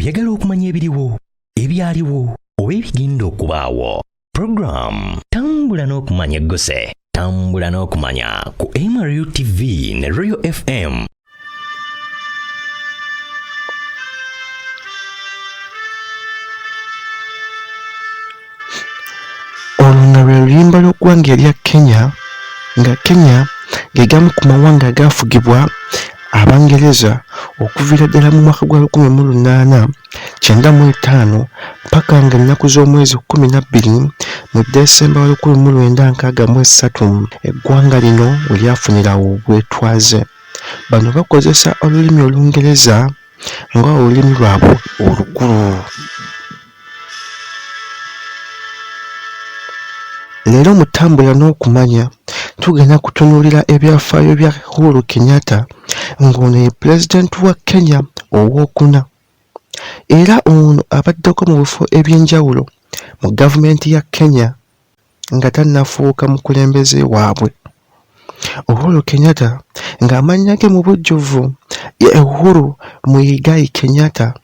oyagala okumanya ebiriwo ebyaliwo oba ebigenda okubaawo. Program tambula n'okumanya eggose, tambula n'okumanya ku MRU TV ne Royal FM. Olwo lwe luyimba lw'eggwanga erya Kenya, nga Kenya ge gamu ku mawanga agaafugibwa Abangereza okuviira ddala mu mwaka gwa 1895 mpaka nga ennaku z'omwezi 12 mu Desemba 1963 eggwanga lino we lyafunira obwetwaze. Bano bakozesa olulimi Olungereza nga olulimi lwabwe olukulu. Leero mu ttambula n'okumanya tugenda kutunuulira ebyafaayo bya Uhuru Kenyatta ng'ono ye pulezidenti wa Kenya owookuna. Era ono abaddeko mu bifo eby'enjawulo mu gavumenti ya Kenya nga tannafuuka mukulembeze waabwe. Uhuru Kenyatta ng'amannya ge mu bujjuvu ye Uhuru Muigai Kenyatta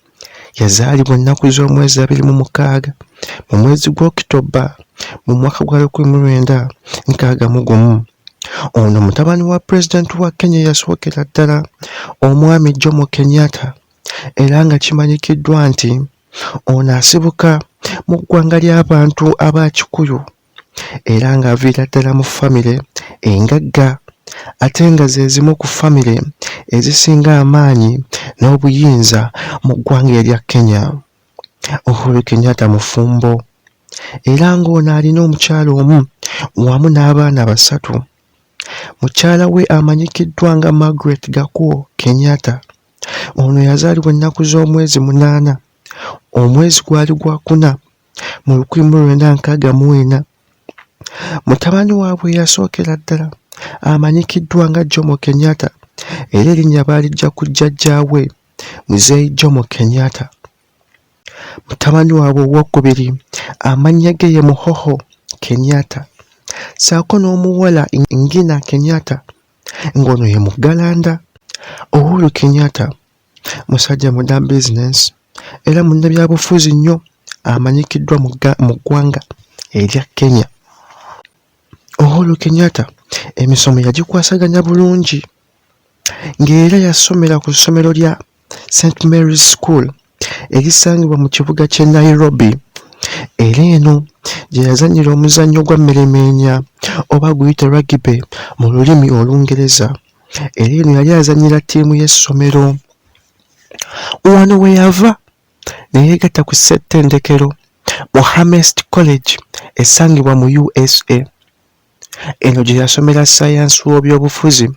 yazaalibwa ennaku z'omwezi 26 mu mwezi gwa Okitoba mu mwaka gwa 1961. Ono mutabani wa pulezidenti wa Kenya yasookera ddala omwami Jomo Kenyatta, era nga kimanyikiddwa nti ono asibuka mu ggwanga ly'abantu abakikuyu era ng'aviira ddala mu famire engagga ate nga ze zimu ku famire ezisinga amaanyi n'obuyinza mu ggwanga erya Kenya. Uhuru Kenyatta mufumbo era ng'ono alina omukyala omu wamu n'abaana 3. Mukyala we amanyikiddwa nga Margaret Gakuo Kenyatta. Ono yazaalibwa ennaku z'omwezi 8 omwezi gwali gwa 4 mu 1964. Mutabani waabwe yasookera ddala amanyikiddwa nga Jomo Kenyatta era erinnya baalijja ku jjajjaawe Mzee Jomo Kenyatta. Mutabani waabwe owookubiri amannya ge ye Muhoho Kenyatta, ssaako n'omuwala Ngina Kenyatta ng'ono ye Muggalanda. Uhuru Kenyatta musajja muda business era munnabyabufuzi nnyo amanyikiddwa mu ggwanga erya Kenya. Uhuru Kenyatta emisomo yagikwasaganya bulungi ng'era yasomera ku ssomero lya St. Mary's School erisangibwa mu kibuga ky'e Nairobi. Era eno gye yazannyira omuzannyo gwa mmeremeenya oba guyita rugby mu lulimi Olungereza. Era eno yali azannyira ttiimu y'essomero. Wano we yava ne yeegatta ku ssettendekero Mohammed College esangibwa mu USA. Eno gye yasomera ssayansi w'ebyobufuzi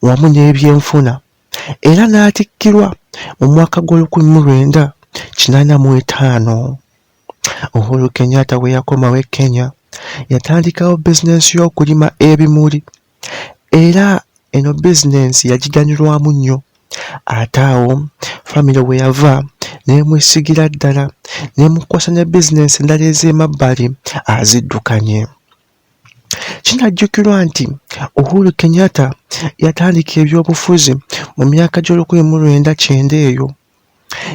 wamu n'ebyenfuna era n'atikkirwa mu mwaka gwa 1985. Uhuru Kenyatta we yakomawo e Kenya yatandikawo bizinensi y'okulima ebimuli era eno bizinensi yagiganyulwamu nnyo. Ate awo famire we yava n'emwesigira ddala n'emukwasa ne bizinensi endala ez'emabbali aziddukanye. Kinajjukirwa nti Uhuru Kenyatta yatandika ebyobufuzi mu myaka gy'1990 eyo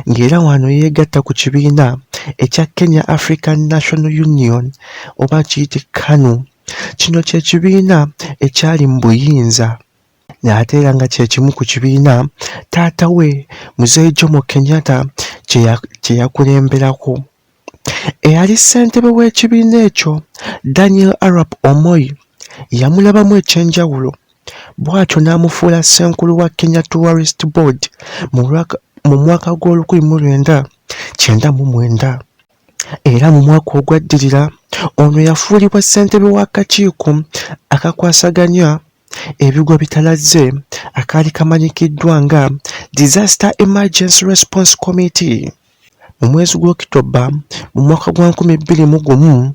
ng'era wano yeegatta ku kibiina ekya Kenya African National Union oba kiyite KANU. Kino kye kibiina ekyali mu buyinza ate era nga kye kimu ku kibiina taata we Mzee Jomo Kenyatta kye yakulemberako. Eyali ssentebe w'ekibiina ekyo Daniel Arap Moi yamulabamu ekyenjawulo, bw'atyo n'amufuula ssenkulu wa Kenya Tourist Board mu mwaka gw'1999. Era mu mwaka ogwaddirira ono yafuulibwa ssentebe w'akakiiko akakwasaganya ebigwa bitalazze akaali kamanyikiddwa nga Disaster Emergency Response Committee. Mu mwezi gw'Okitoba mu mwaka gwa 2001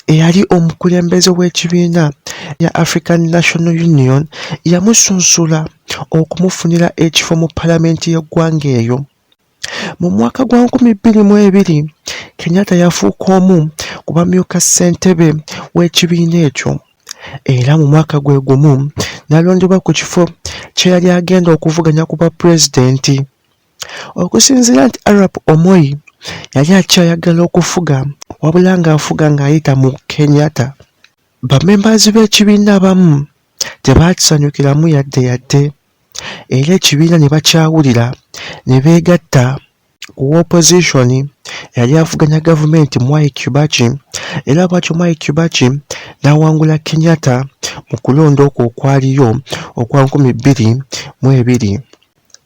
eyali omukulembeze w'ekibiina ya African National Union yamusunsula okumufunira ekifo mu palamenti y'eggwanga eyo. Mu mwaka gwa 2002 Kenyatta yafuuka omu ku bamyuka ssentebe w'ekibiina ekyo era mu mwaka gwe gumu n'alondebwa ku kifo kye yali agenda okuvuganya ku bwa pulezidenti. Okusinziira nti Arap Omoi yali akyayagala okufuga wabula ng'afuga ng'ayita mu Kenyatta, bamembers b'ekibiina abamu tebaakisanyukiramu yadde era ekibiina ne bakyawulira ne beegatta ku opposition yali avuganya gavumenti Mwai Kibaki, era bw'atyo Mwai Kibaki n'awangula Kenyatta mu kulonda okwo okwaliyo okwa 2022.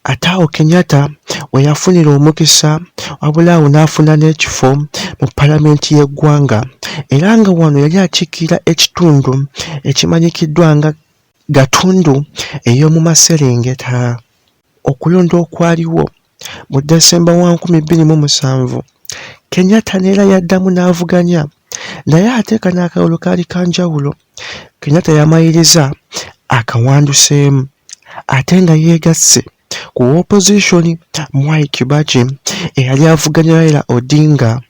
Ate awo Kenyatta we yafunira omukisa wabula awo n'afuna n'ekifo mu palamenti y'eggwanga, era nga wano yali akiikirira ekitundu ekimanyikiddwa nga Gatundu ey'omu Maserengeta. Okulonda okwaliwo mu Desemba wa 2007, Kenyatta neera yaddamu n'avuganya, naye ateeka n'akalulu kaali ka njawulo. Kenyatta yamayiriza akawanduseemu ate nga yeegasse ku opposition Mwai Kibaki eyali avuganya Raila Odinga.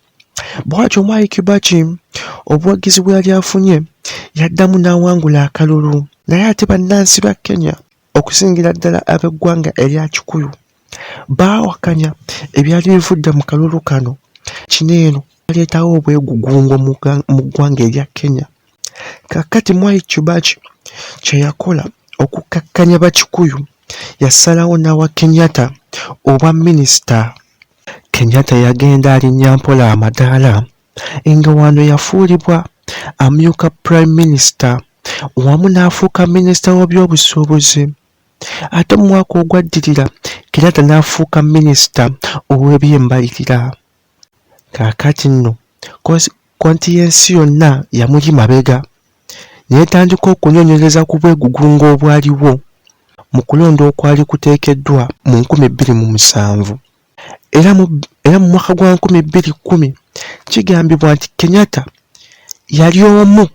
Bw'atyo Mwai Kibaki obuwagizi bwe yali afunye yaddamu n'awangula akalulu, naye ate bannansi ba Kenya okusingira ddala ab'eggwanga erya Kikuyu baawakanya ebyali bivudde mu kalulu kano. Kino eno kyaleetawo obwegugungo mu ggwanga erya Kenya. Kaakati Mwai Kibaki kye yakola okukkakkanya Bakikuyu, yasalawo n'awa Kenyatta obwa minisita. Kenyatta yagenda alinnya mpola amadaala nga wano yafuulibwa amyuka prime minister wamu n'afuuka minisita w'ebyobusuubuzi. Ate mu mwaka ogwaddirira Kenyatta n'afuuka minisita ow'ebyembalirira. Kaakati nno konti y'ensi yonna yamuli mabega n'etandika okunyonyereza ku bwegugungo obwaliwo mu kulonda okwali kuteekeddwa mu 2007. Era mu mwaka gwa 2010 kigambibwa nti Kenyatta yali omu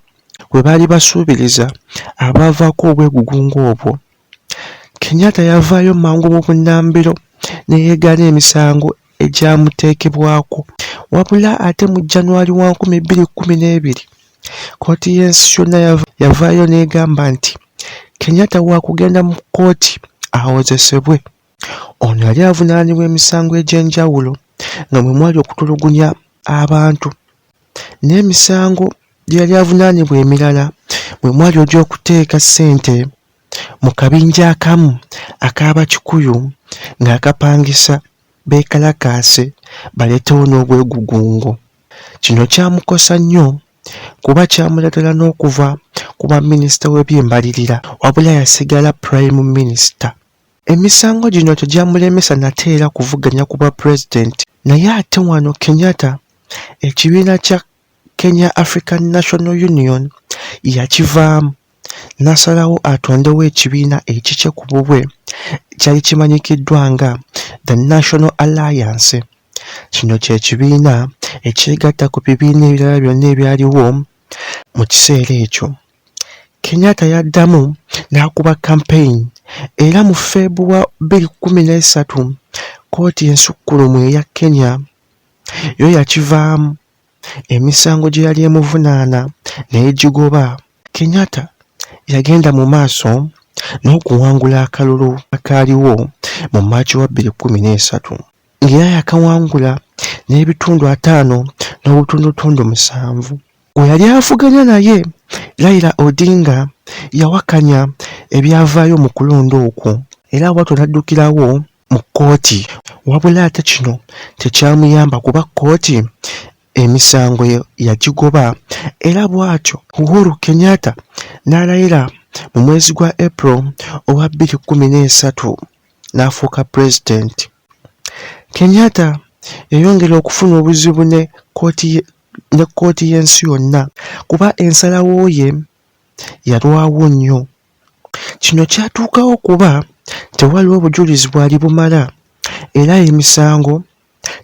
we baali basuubiriza abaavaako obwegugungo obwo. Kenyatta yavaayo mangu mu bunnambiro ne yeegaana emisango egyamuteekebwako, wabula ate mu January wa 2012 kooti y'ensi yonna yavaayo n'egamba nti Kenyatta wa kugenda mu kkooti awozesebwe. Ono yali avunaanibwa emisango egy'enjawulo nga mwe mwali okutulugunya abantu, n'emisango gye yali avunaanibwa emirala mwe mwali ogyokuteeka ssente mu kabinja akamu ak'Abakikuyu ng'akapangisa beekalakaase baleetewo n'obwegugungo. Kino kyamukosa nnyo kuba kyamuleetera n'okuva ku baminisita w'ebyembalirira wabula yasigala prime minister. Emisango gino tegyamulemesa nate era kuvuganya ku bwa pulezidenti, naye ate wano Kenyatta ekibiina kya Kenya African National Union yakivaamu n'asalawo atondewo ekibiina ekikye ku bubwe kyali kimanyikiddwa nga The National Alliance. Kino kye kibiina ekyegatta ku bibiina ebirala byonna ebyaliwo mu kiseera ekyo. Kenyatta yaddamu n'akuba campaign, era mu February 2013 kooti ensukkulumu eya Kenya yo yakivaamu emisango gye yali emuvunaana n'egigoba. Kenyatta yagenda mu maaso n'okuwangula akalulu akaaliwo mu Maaci wa 2013 ng'era yakawangula n'ebitundu 5.7. We yali avuganya naye Raila Odinga yawakanya ebyavaayo mu kulonda okwo, era bw'atyo n'addukirawo mu kkooti, wabula ate kino tekyamuyamba kuba kkooti emisango yagigoba, era bw'atyo Uhuru Kenyatta n'alayira mu mwezi gwa April owa 2013 n'afuuka pulezidenti. Kenyatta yayongera okufuna obuzibu ne kkooti y'ensi yonna kuba ensalawo ye yalwawo nnyo. Kino kyatuukawo kuba tewaliwo bujulizi bwali bumala, era emisango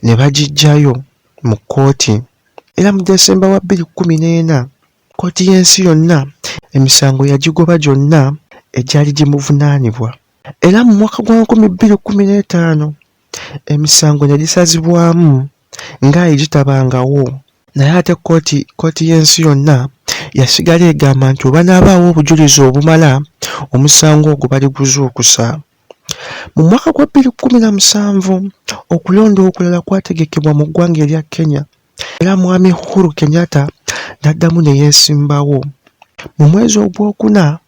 ne bagiggyayo mu kkooti. Era mu Desemba wa 2014 kkooti y'ensi yonna emisango yagigoba gyonna egyali gimuvunaanibwa. Era mu mwaka gwa 2015 emisango ne gisazibwamu ng'egitabangawo, naye ate kkooti y'ensi yonna yasigala egamba nti oba n'abaawo obujulizi obumala omusango ogwo baliguzuukusa. Mu mwaka gwa 2017 okulonda okulala kwategekebwa mu ggwanga erya Kenya era mwami Uhuru Kenyatta n'addamu ne yeesimbawo. Mu mwezi ogwokuna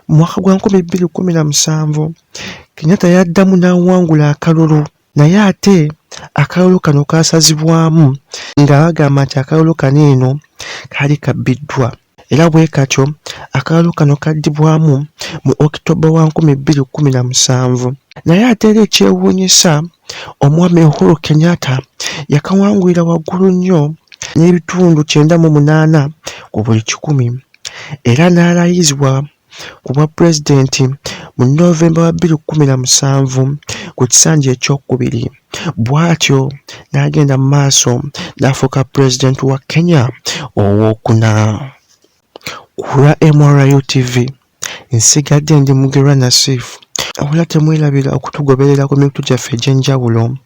mu mwaka gwa 2017 Kenyatta yaddamu n'awangula akalulu, naye ate akalulu kano kaasazibwamu nga bagamba nti akalulu kano eno kaali kabbiddwa, era bwe katyo akalulu kano kaddibwamu mu Okitoba wa 2017. Naye ate era ekyewuunyisa, omwami Uhuru Kenyatta yakawangulira waggulu nnyo n'ebitundu 98 ku buli 100 era n'alayizibwa ku bwa pulezidenti mu Novemba wa 2017 ku kisanja ekyokubiri. Bw'atyo n'agenda mu maaso n'afuuka pulezidenti wa Kenya owookuna. Ku lwa MRU TV nsigadde ndi Mugerwa Nassif. Wabula temwerabira okutugoberera ku mikutu gyaffe egy'enjawulo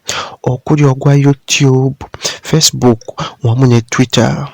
okuli ogwa YouTube, Facebook wamu ne Twitter.